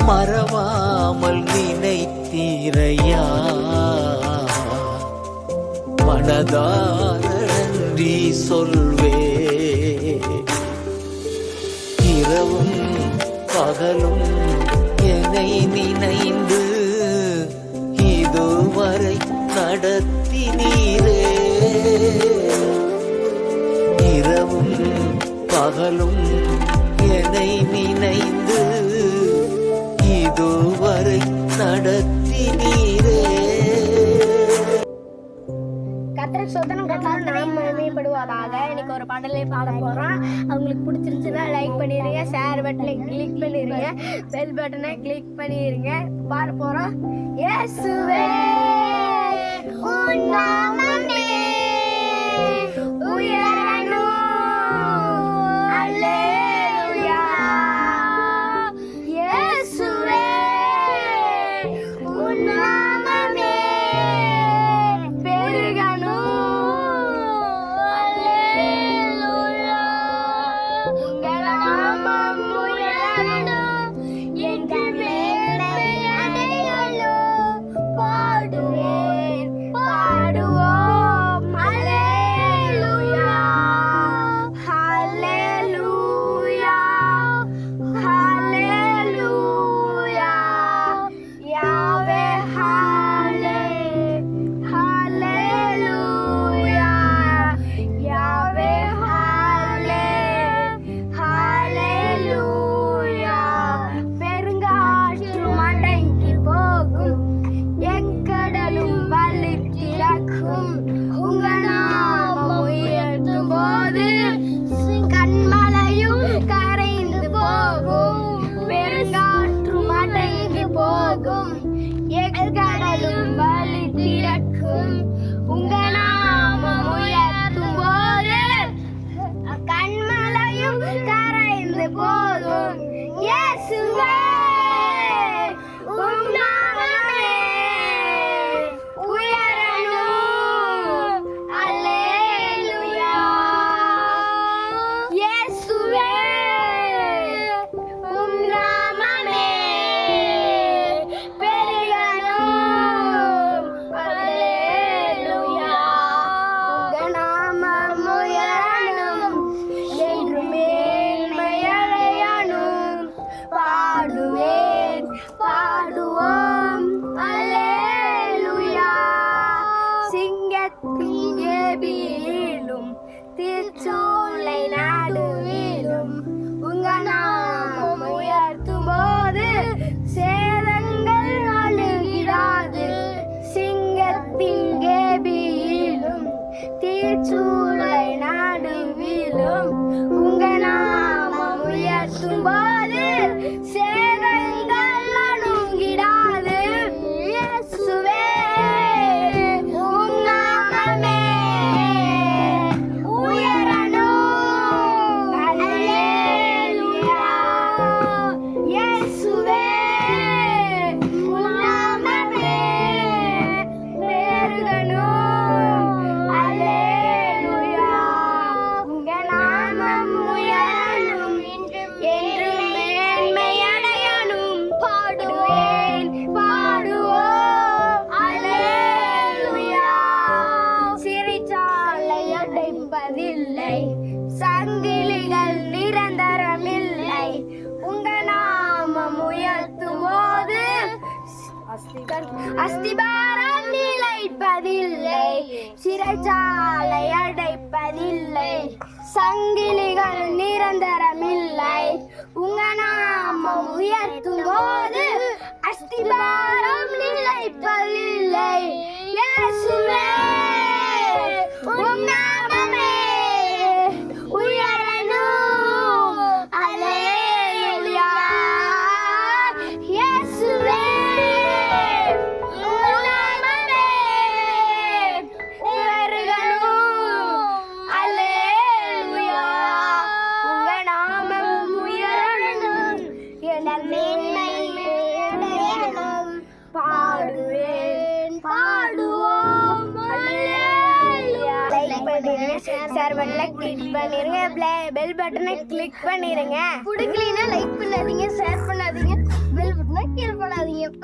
மறவாமல் நினைத்தீரையா, மனதார நன்றி சொல்வே. இரவும் பகலும் என்னை நினைந்து இதுவரை நடத்தினீரே. இரவும் பகலும் என்னை நினைந்து இதுவரை நடத்தினீரே. கர்த்தருக்கு ஸ்தோத்திரம், கர்த்தர் நாமம் மகிமைப்படுவதாக. இன்னைக்கு ஒரு பாடலே பாட போறோம். அவங்களுக்கு பிடிச்சிருந்துச்சுன்னா லைக் பண்ணிடுங்க, ஷேர் பட்டனை கிளிக் பண்ணிடுங்க, பெல் பட்டனை கிளிக் பண்ணிடுங்க. பாட போறோம். இயேசுவே உன் நாமமே உயரணும், அல்லேலூயா. இயேசுவே உன் நாமமே திருச்சூளை நடுவிலும் உங்க நாமம் உயர்த்தும் போது சேதங்கள் அழுகிடாது. சிங்கத்தின் கேபியிலும் திருச்சூளை நடுவிலும் உங்க நாமம் உயர்த்தும் போது சேதங்கள் அணுகிடாது. இயேசுவே சங்கிலிகள் நிரந்தரமில்லை, உங்க நாமம் உயர்த்தும் போது அஸ்திபாரம் நிலைப்பதில்லை, சிறைச்சாலை அடைப்பதில்லை. சங்கிலிகள் நிரந்தரமில்லை, உங்க நாமம் உயர்த்தும் போது அஸ்திபாரம் நிலைப்பதில்லை. இயேசுவே உம் நாமமே உயரணும், அல்லேலூயா. இயேசுவே உம் நாமமே உயரணும், அல்லேலூயா. உங்க நாமம் உயரணும், என் மேன்மை அடையணும். பாடுவேன் பாடுவோம், அல்லேலூயா. லைக் பண்ணிருங்க, ஷேர் பட்டனை கிளிக் பண்ணிருங்க, பெல் பட்டனை கிளிக் பண்ணிருங்க. பிடிக்கலைன்னா லைக் பண்ணாதீங்க, ஷேர் பண்ணாதீங்க, பெல் பட்டனை மறந்துடாதீங்க.